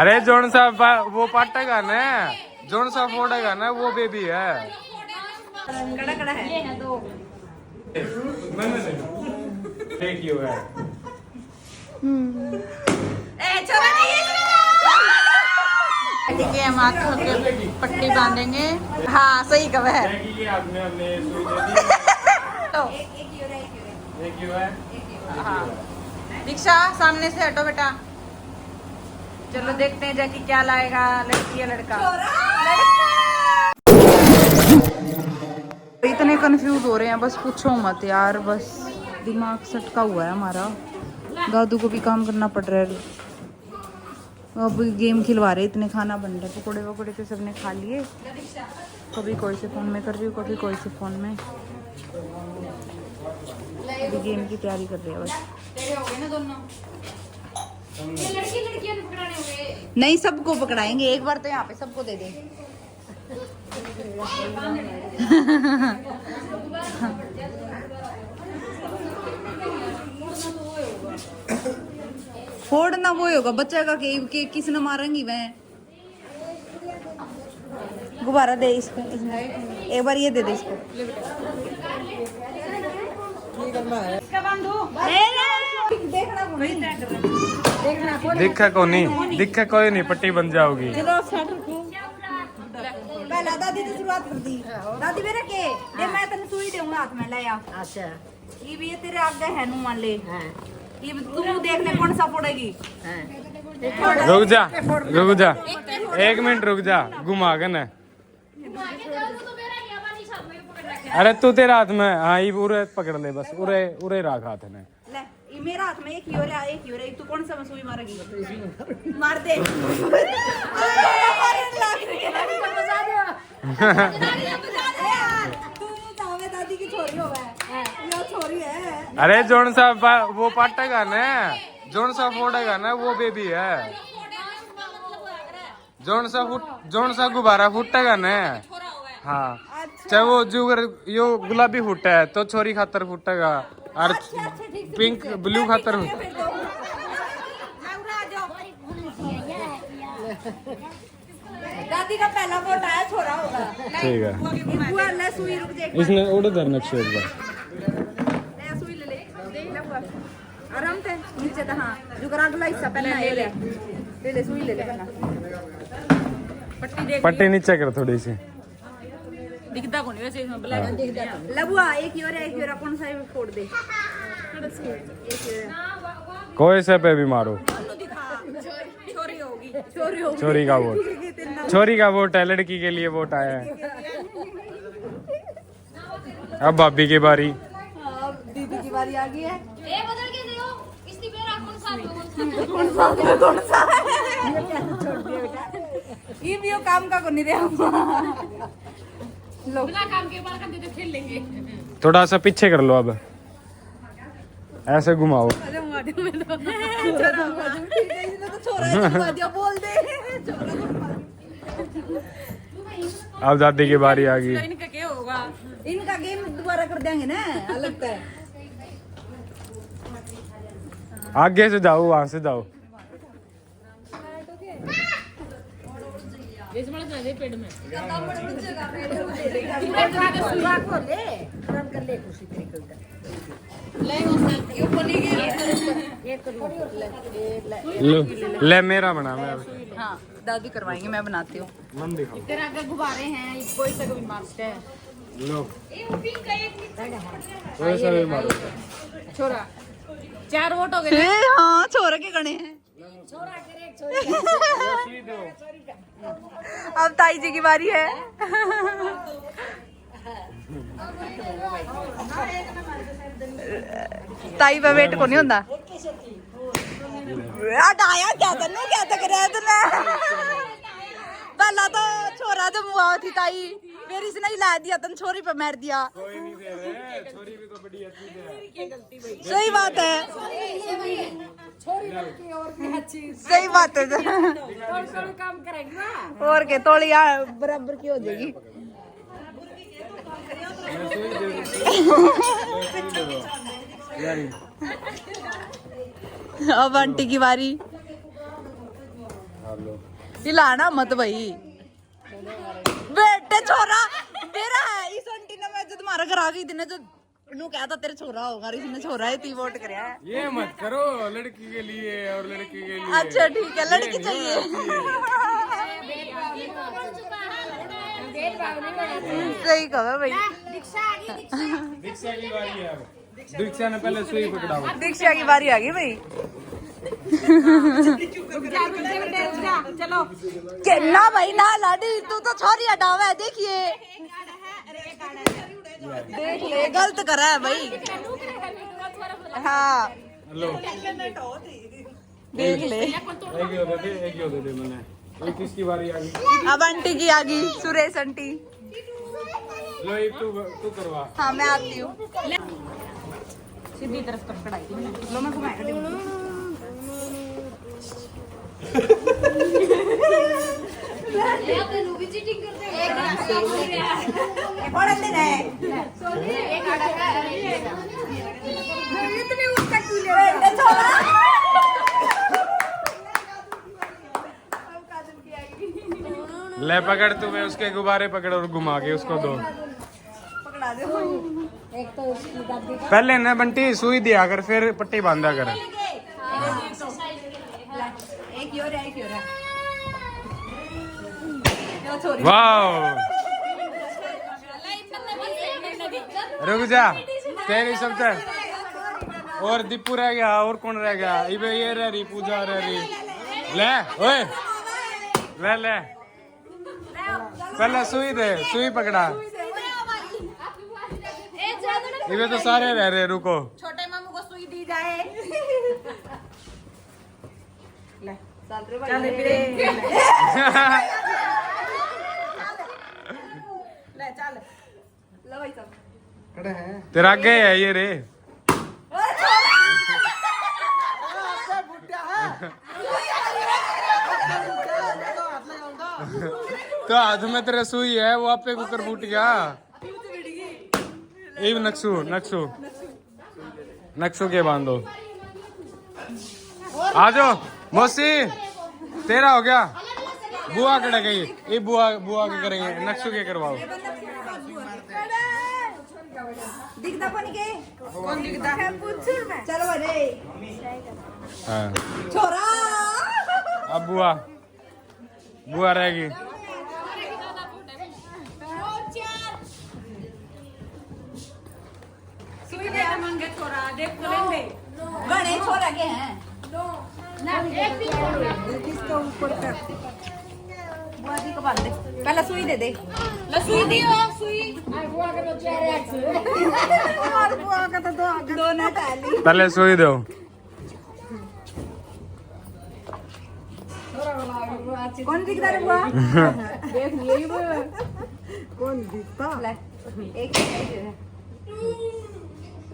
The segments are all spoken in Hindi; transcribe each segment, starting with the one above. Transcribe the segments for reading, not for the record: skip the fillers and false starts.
अरे जोन सा वो पाटेगा ना, जोन सा फोड़ेगा ना वो बेबी है। कड़ा कड़ा है ये है दो देखियो है। ठीक है, हम आंखों के पट्टी बांधेंगे। हाँ सही कब है। हाँ दीक्षा सामने से हटो बेटा। चलो देखते हैं जैकी क्या लाएगा, लड़की या लड़का। इतने कंफ्यूज हो रहे हैं बस पूछो मत यार, बस दिमाग सटका हुआ है हमारा। दादू को भी काम करना पड़ रहा है। अब गेम खिलवा रहे, इतने खाना बन रहा है। पकौड़े वकौड़े तो सबने खा लिए। कभी कोई से फोन में कर रही हूँ, कभी कोई से फोन में। अभी गेम की तैयारी कर रही है बस। नहीं सबको पकड़ाएंगे एक बार, तो यहाँ पे सबको दे दें। फोड़ना वो होगा बच्चा का के किसने मारेंगी वह। गुब्बारा दे इसको, एक बार ये दे दे इसको। दिखा को नहीं, दिखा कोई नहीं, पट्टी बन जाओगी। पहला दादी ने शुरुआत कर दी। दादी मेरे के ये मैं तेन सुई दूंगा हाथ में ले आ। अच्छा ये भी तेरे आगे है नु मान ले। ये तू देखने कौन सा फोड़ेगी। रुक जा, रुक जा, एक मिनट रुक जा, घुमा के ना। अरे तू तेरा हाथ में, हाँ ये उरे पकड़ ले बस, उरे उरे रख हाथ में। ले ये मेरा हाथ में एक ही हो रहा है, एक ही हो रहा है। तू कौन सा सुई मारेगी। मार दे। दादी की छोरी हो गया, छोरी है। अरे जोन सा वो पाटेगा ना, जोन सा फोड़ेगा ना वो बेबी है। जोन सा गुब्बारा फूटेगा ना, हाँ चाहे वो जुगर यो गुलाबी फूटा है तो छोरी खातर फूटेगा, और पिंक ब्लू खातर। दादी का पहला वोट आया, छोरा होगा। ठीक है, सुई रुक जा, इसने उड़े धर नक्शे एक बार। सुई ले ले आराम से नीचे तो। हाँ जुगरा अगला हिस्सा पहले ले ले सुई ले ले पहला। पट्टी देख, पट्टी नीचे कर थोड़ी सी। दिखता कौन वैसे इसमें ब्लैक दिखता। लबुआ एक ही और एक ही और कौन सा फोड़ दे। कोई से पे भी मारो। छोरी होगी, छोरी होगी। छोरी का वोट, छोरी का वोट है, लड़की के लिए वोट आया है। अब भाभी की बारी। दीदी की बारी आ गई है। ये भी काम का को नहीं रहा। बिना काम के बार करते तो खेल लेंगे। थोड़ा सा पीछे कर लो, अब ऐसे घुमाओ। बोल दे। अब दादी की बारी आ गई। इनका क्या होगा, इनका गेम दोबारा कर देंगे ना, अलग है। आगे से जाओ, वहां से जाओ। पेड़ में ले मेरा बना मैं। हाँ दादी करवाएंगे, मैं बनाती हूँ। मन दिखाओ। तेरे आगे गुब्बारे हैं, कोई सा भी मारते हैं। लो कोई सा भी मारो। छोरा 4 वोट हो गए। हाँ छोरा के गणे हैं। अब ताई जी की बारी है। ताई पे वेट को नहीं होता। आया क्या तन्नू, क्या तक रहा तूने। पहला तो छोरा तो मुआ थी ताई, फिर इसने हिला दिया, तन छोरी पे मार दिया। कोई नहीं दे रहे, छोरी भी तो बड़ी अच्छी है। सही बात है, सही बात है। काम करेंगे ना, और के तोलिया बराबर की हो जाएगी। अब आंटी की बारी। हिलाना मत भाई बेटे छोरा मेरा है इस आंटी ने मैं जब मारा घर आ गई दिन जब नु कहता तेरे छोरा होगा इसने छोरा है ती वोट करया है ये मत करो लड़की के लिए और लड़की के लिए। अच्छा ठीक है लड़की चाहिए सही कहा भाई दीक्षा की बारी है अब। दीक्षा ने पहले सुई पकड़ाओ। दीक्षा की बारी आ गई भाई चलो ना भाई ना लाडी तू तो छोरी हटावा है देखिए देख ले गलत करा है भाई हाँ हेलो देख ले एक ही होते थे मैंने। ये किसकी बारी आ गई? अब आंटी की आ गई सुरेश आंटी लो ये तू करवा। हाँ मैं आती हूँ सीधी तरफ कढ़ाई थी मैंने लो मैं घुमाएगा ले पकड़ तू, मैं उसके गुब्बारे पकड़ और घुमा के उसको दो। पहले ना बंटी सुई दिया कर फिर पट्टी बांधा कर। वाह रुक जा तेरी सब चल। और दीपू रह गया और कौन रह गया? ये रह रही पूजा रह रही। ले ओए ले ले पहले सुई दे, सुई पकड़ा। ये तो सारे रह रहे। रुको छोटे मामू को सुई दी जाए चल रे ले चल लो भाई सब तेरा आगे है ये रे। तो हाथ में तेरे सुई है वो आपे कुकर फूट गया। ये नक्सू नक्सू नक्सू के बांधो। आ जाओ मौसी तेरा हो गया। बुआ कड़े गई ये बुआ बुआ के करेंगे नक्सू के करवाओ। दिखता कौन के कौन दिखता है पूछूं मैं चलो अरे हाँ छोरा अब बुआ बुआ रहेगी। सुई दे मंगे छोरा देख तो लेंगे गणे छोरा के हैं ना एक भी किसके ऊपर कर बुआ दी को बांध दे पहले सुई दे दे लो सुई दियो सुई बुआ का तो चार एक्स और बुआ का तो दो ना टाली पहले सुई दो। कौन दिखता रे बुआ देख यही कौन दिखता ले एक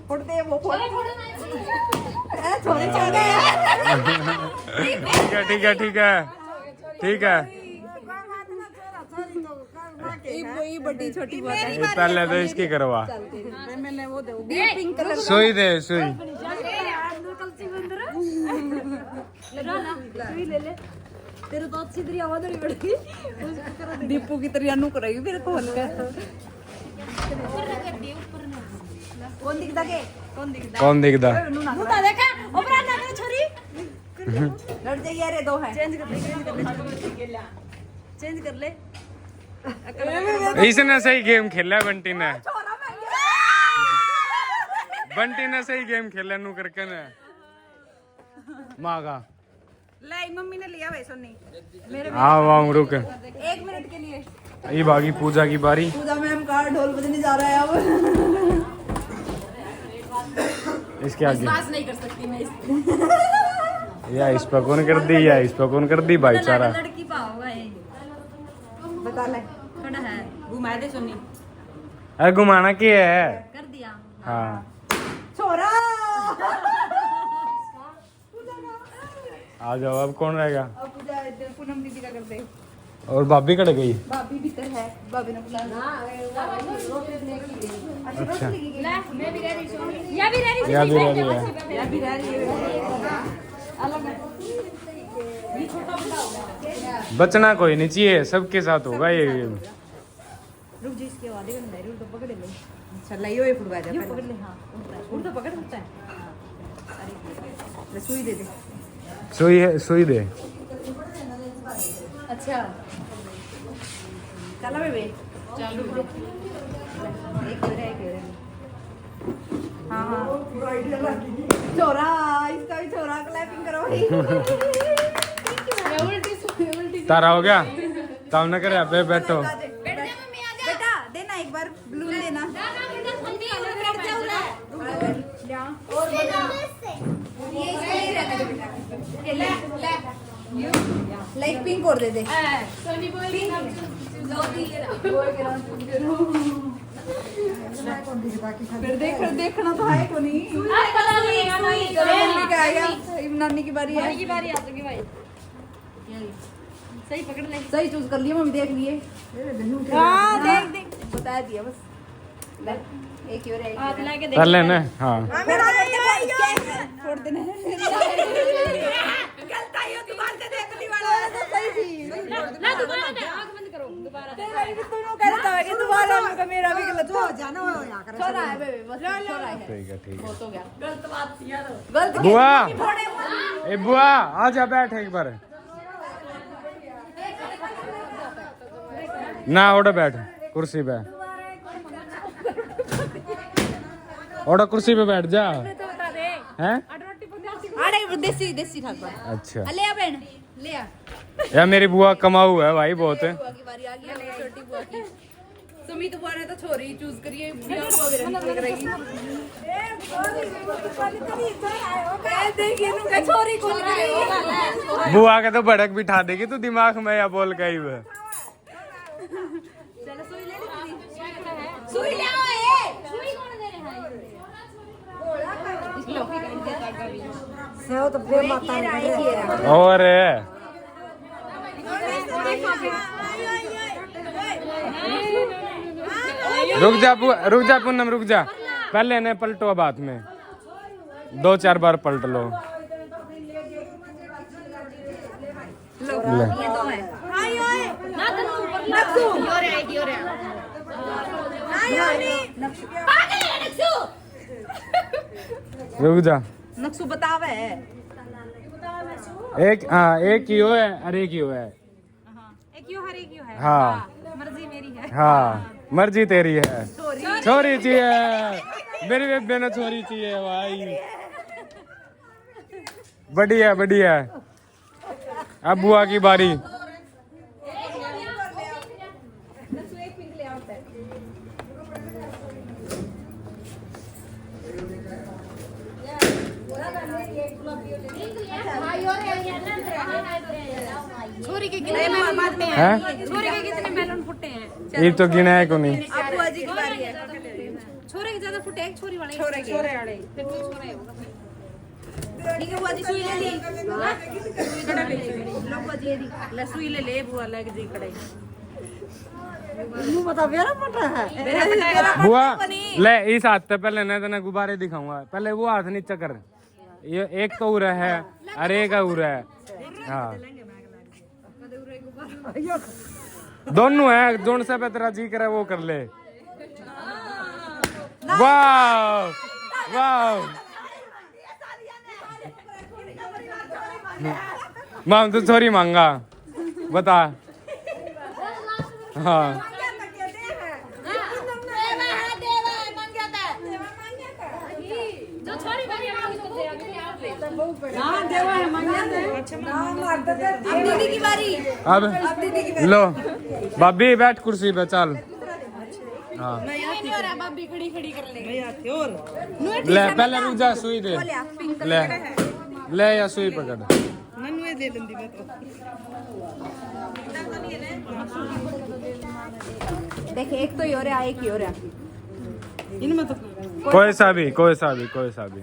फोड़ दे वो फोड़ छोड़े छोड़े ठीक है ठीक है ठीक है ठीक है। ये बड़ी छोटी बात है ये पहले तो इसकी करवा। मैंने वो दे पिंक कलर सुई दे सुई। ले ले तेरे तो अच्छी तेरी आवाज नहीं बढ़ी दीपू की तरह अनु करेगी फिर कौन का कौन दिखता के कौन दिखता कौन दिखता? मुता देखा ओबरा ना करे छोरी लड़ जाइए रे दो है चेंज कर ले इसने सही गेम खेला बंटी ने। बंटी ने सही गेम खेला नू करके ने मागा ले मम्मी ने लिया भाई सोनी मेरे आओ आओ रुक। 1 मिनट के लिए ये बागी पूजा की बारी। पूजा मैम का ढोल बजने जा रहा है अब इसके आगे बात नहीं कर सकती मैं या इस पर कौन कर दी या इस पर कौन कर दी भाईचारा। लड़की पाओगा ये बता ले थोड़ा है घुमा दे सोनी अरे घुमाना क्या है? कर दिया हाँ छोरा आ जाओ अब कौन रहेगा? अब पूजा पूनम दीदी का करते और भाभी कट गई। भाभी भीतर है भाभी ने बुलाया अच्छा मैं भी रह रही सोनी या भी रह रही या भी रह रही है। या भी रह रही है अलग बचना कोई नहीं चाहिए, सबके साथ होगा ये गेम। रुक जी, इसके आधे घंटे रुक तो पकड़ ले। चल ये फुटबॉल जा पकड़ ले। हां उड़ तो पकड़ सकता है। ले सुई दे दे। सुई दे। अच्छा चला बेबे, चल एक हाँ हाँ छोरा, इसका भी छोरा क्लैपिंग करो। तारा हो गया, काम न करे अबे बैठो। बेटा देना एक बार ब्लू देना। लाइक पिंक और दे दे। फिर देखना तो है को नहीं। नानी की बारी है। सही पकड़ ले, सही चूज कर लिया मम्मी, देख लिए। हाँ देख बता दिया बस। एक ही और है, कर लेना। हाँ छोड़ देना। गलत आई हो दोबारा से देख ली वाला सही थी ना। दोबारा दे, आंख बंद करो। दोबारा तेरा भी दोनों गलत है कि दोबारा का मेरा भी गलत हो जाना हो या कर। छोरा है बेबे, बस छोरा है। ठीक है, ठीक है। हो गया। गलत बात थी यार, गलत। बुआ ए बुआ आजा बैठ एक बार ना, उड़ बैठ कुर्सी पे, उड़ कुर्सी पे बैठ जा। हैं आड़े देसी देसी ठाकुर। अच्छा ले आ बहन, ले आ। यार मेरी बुआ कमाऊ है भाई बहुत है। बुआ की बारी आ गई है, छोटी बुआ की। सुमित बुआ ने तो छोरी चूज करिए, बुआ को भी रंग करेगी। ए देखिए नुका छोरी कौन करेगी। बुआ के तो भड़क बिठा देगी तू दिमाग में, या बोल गई वो। चलो सुई ले ली, सुई ले आओ। ए सुई कौन दे रहे हैं? सेव तो प्रेम माता ने और रुक जा पूनम रुक जा, पहले ने पलटो अब हाथ में 2-4 बार पलट लो। ले रुक जा, नक्सू बतावे। एक ही हो है, अरे एक ही हो है। एक क्यों हर एक क्यों है। हाँ मर्जी मेरी है। हाँ मर्जी तेरी है। छोरी चाहिए मेरी बेबे ने, छोरी चाहिए भाई। बढ़िया बढ़िया। अब बुआ की बारी। छोरी के कितने मेलन फुटे हैं? छोरी के कितने मेलन फुटे हैं? ये तो गिना है को नहीं। अब बुआ जी की बारी है। छोरे के ज्यादा फुटे, एक छोरी वाले। छोरे वाले फिर तो छोरे होगा। ठीक है बुआ जी, सुई ले ली। लो बुआ जी ले सुई ले बुआ ले जी कड़ाई। मुंह बता मेरा फटा है। बुआ ले इस हाथ से पहले ना तेने गुब्बारे दिखाऊंगा, पहले वो हाथ नीचे कर। ये एक तो उरा है अरे एक उरा है। हाँ दोनों है, दोनों से पे तेरा जी करे वो कर ले। वाह वाह माम तू सॉरी मांगा बता। हाँ दीदी की बारी। अब लो भाभी बैठ कुर्सी पे चल। हाँ भाभी खड़ी खड़ी कर ले। ले पहले रुक जा, सुई दे ले ले या सुई पकड़। देखे एक तो ही हो रहा है, एक ही हो रहा है। इनमें तो कोई सा भी कोई सा भी कोई सा भी।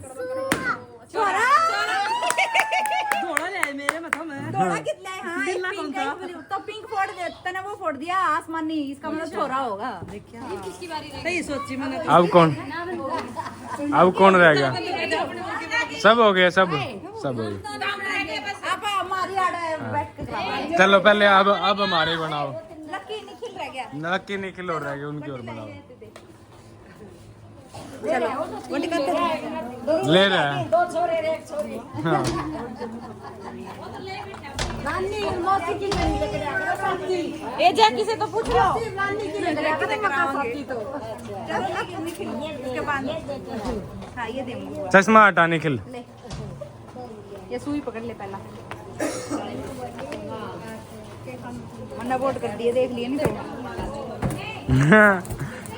थोड़ा कितना है? हाँ एक पिंक है, तो पिंक फोड़ दे, तने वो फोड़ दिया आसमानी, इसका मतलब छोरा होगा। ये किसकी बारी रही? सही सोची मैंने। अब कौन रह गया? सब हो गया, सब हो गया। आप हमारी आड़ा है बैठ के खिलाओ। चलो पहले अब हमारे बनाओ। लकी निखिल रह गया। नक्की निखिल और रह गए, उनकी और बनाओ। चलो वोट करते ले रहा है। 2 छोरे रे 1 छोरी। हाँ। नानी मौसी की नहीं लेके जाएगा साथी। ए जैकी से तो पूछ लो। नानी की लेके कराओगे तो। चलो लकी निखिल इसके बाद। हां ये दे मुझे। चश्मा हटा निखिल। ले ये सुई पकड़ ले पहला। मन्ना वोट कर दिए, देख लिए नहीं तो।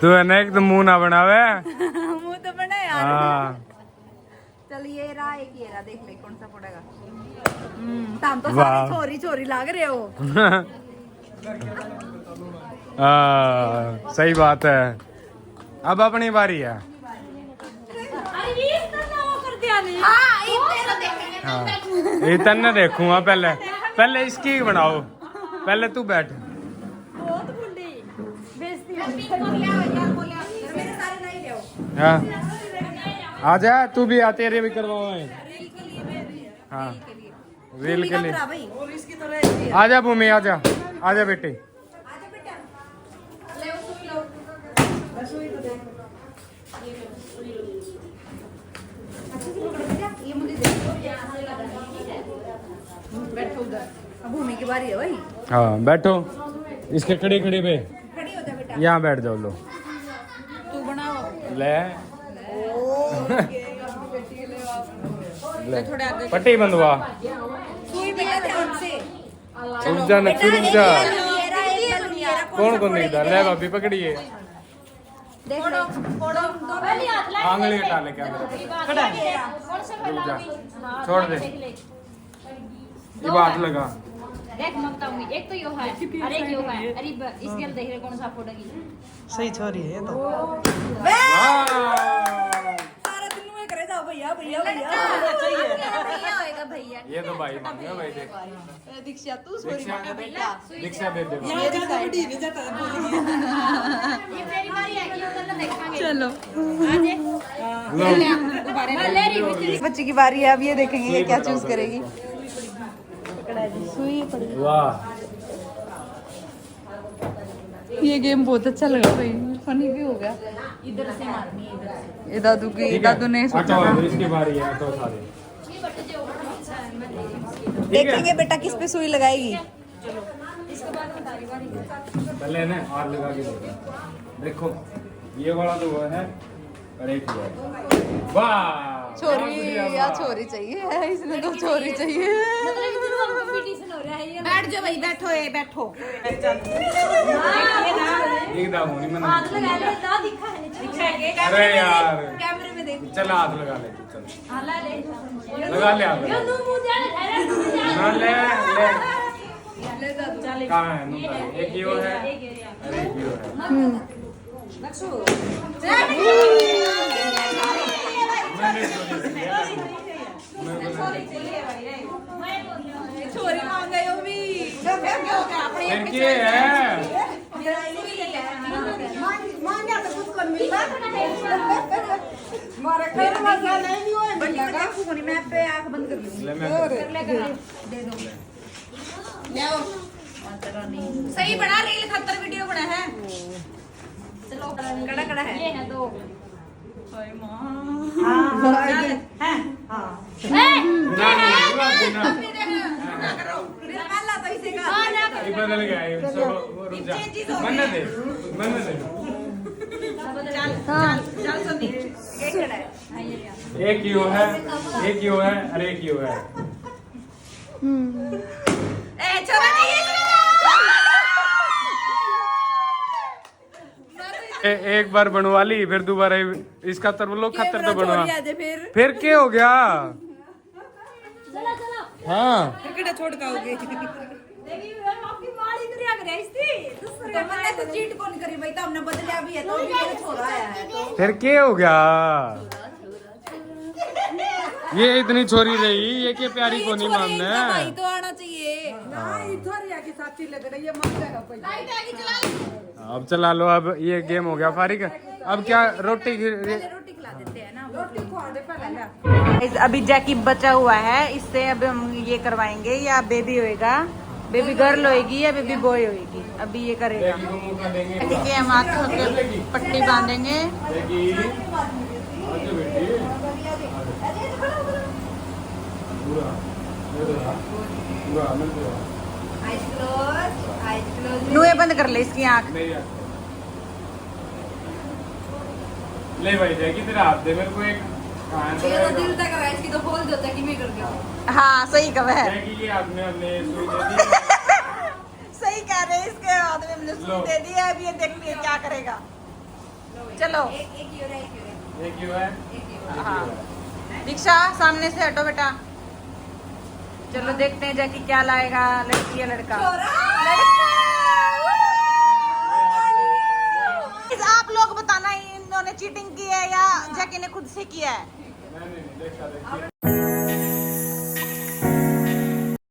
तू है ना, एक तो मुंह ना बनावे। मुंह तो बना यार। हाँ। चल ये रहा, एक ये रहा, देख ले कौन सा पड़ेगा। तुम तो वाह। सारे छोरी छोरी लाग रहे हो। सही बात है। अब अपनी बारी है। हाँ ये तेरा देखेंगे। हाँ, इतन ने देखूंगा पहले इसकी बनाओ। पहले तू बैठ। बहुत बुंडी बेइज्जती हो। मेरे सारे नहीं ले आओ। हाँ, आजा तू भी आ, तेरे भी करवाओ। हाँ, रील के लिए। और इसकी तरह आजा भूमि, आजा आजा बेटे। आजा बेटा ले ओ सुई लो। सुई तो दे। अच्छे से पकड़ बेटा, ये मुझे दे। बैठो उधर। अब भूमि की बारी है भाई। हाँ बैठो, इसके खड़े खड़े पे खड़ी हो जा बेटा। यहाँ बैठ जाओ। लो तू बनाओ। ले ले थोड़े आगे। पट्टी बंधवा। सुई बेटा ध्यान से। रुक जा न, तू रुक जा। मेरा एक मेरा कौन नहीं था? ले भाभी पकड़िए। देख लो। फोड़ो पहले हाथ ला। आंगली हटा ले क्या मेरे। रुक जा, छोड़ दे। ये बात लगा। देख मैं बताऊंगी, एक तो यो है और एक यो है। अरे इसके देख रहे कौन सा फोड़ेगी। सही छोरी है ये तो। वाह! सारा दिन में करे जाओ भैया भैया भैया। भैया होएगा भैया। ये तो भाई मांगे भाई। देख दीक्षा तू दीक्षा दीक्षा दे दे। यहाँ का तो बड़ी नहीं जाता भूल गई। ये मेरी बारी है कि उधर ना देखेंगे। चलो लो ले रही हूं। बच्ची की बारी है, अब ये देखेंगे ये क्या चूज करेगी। सुई पड़ी। वाह, ये गेम बहुत अच्छा लगा भाई, फनी भी हो गया। इधर से मारनी है, इधर से। ये दादू की दादू ने सोचा हटाओ, था। इसकी बारी है। हटाओ सारे। ये बट जो अच्छा है मैं देखेंगे। देखेंगे बेटा किस पे सुई लगाएगी। इसके बाद हमारी बारी। पहले ना हाथ लगा के देखो। देखो ये वाला तो वो है और एक ये है। वाह, छोरी या छोरी चाहिए है, इसने तो छोरी चाहिए। मतलब इधर कंपटीशन हो रहा है ये। बैठ जाओ भाई, बैठो ये बैठो। एक दाम होनी मैंने। हाथ लगा ले ना दिखा है नीचे। अरे यार, कैमरे में देख। चल हाथ लगा ले। चल हाला ले। लगा ले हाथ। यो नु मुंह जाने अरे ना ले ले। ले दादू चल। कहाँ है नूता? एक यो है और एक यो है। लक्ष्मण छोरी मांग गए हो भी। क्या क्या हो गया अपने फिर क्या है? मान गया तो कुछ कर मिला। मारे कर मजा नहीं हुआ। बंदी को देखूंगा नहीं मैं, पे आंख बंद कर लूंगी। ले मैं दे दो। ले आओ। सही बना, रील खतर वीडियो बना है। चलो कड़ा कड़ा है। ये है दो। हां ना ना देना। पहला तो इसे का ये बदल गया है। चलो रुक जा। मन्नत दे, मन्नत दे। चल सुनी एक खड़ा है। एक यो है, एक यो है और एक यो है। ए चलो नहीं एक बार बनवा ली, फिर दोबारा इसका तर लोग खतर तो बनवा। फिर क्या हो गया? चला चला। हाँ क्रिकेट छोड़ का हो गई। देखी आपकी मारी तो रिया करे इसती। दूसरे तो मैंने तो चीट कौन करी भाई, तो हमने बदलिया भी है तो भी मेरे छोरा आया है तो। फिर क्या हो गया? ये इतनी छोरी रही, ये क्या प्यारी को नहीं मानना भाई है। तो आना चाहिए ना। इधर या की साथी लग रही है, मर जाएगा भाई। लाइट आगे चला लो। अब चला लो। अब ये गेम हो गया फारिग। अब क्या रोटी रोटी खिला देते हैं ना। अभी जैकी बचा हुआ है, इससे अब हम ये करवाएंगे, या बेबी होएगा, बेबी गर्ल होएगी या बेबी बॉय होएगी, अभी ये करेगा। ठीक है, हम हाथों के पट्टी बांधेंगे। नुए बंद कर ले इसकी आँख। ले भाई जैकी तेरा हाथ दे मेरे को एक। दिल तक रहा है, इसकी तो बोल देता कि मैं कर गया। हाँ सही कहा है, जैकी ये हाथ में हमने सुई दे दी। सही कह रहे हैं, इसके हाथ में मुझे सुई दे दी है, अब ये देखते हैं क्या करेगा। चलो एक ही हो रहा है, एक ही हो रहा है, ये क्यों है? एक ही हो रहा है। हाँ दीक्षा सामने से हटो बेटा। चलो देखते हैं जैकी क्या लाएगा, लड़की या लड़का। आप लोग बताना इन्होंने चीटिंग की है या जैकी ने खुद से किया है। नहीं, देखा।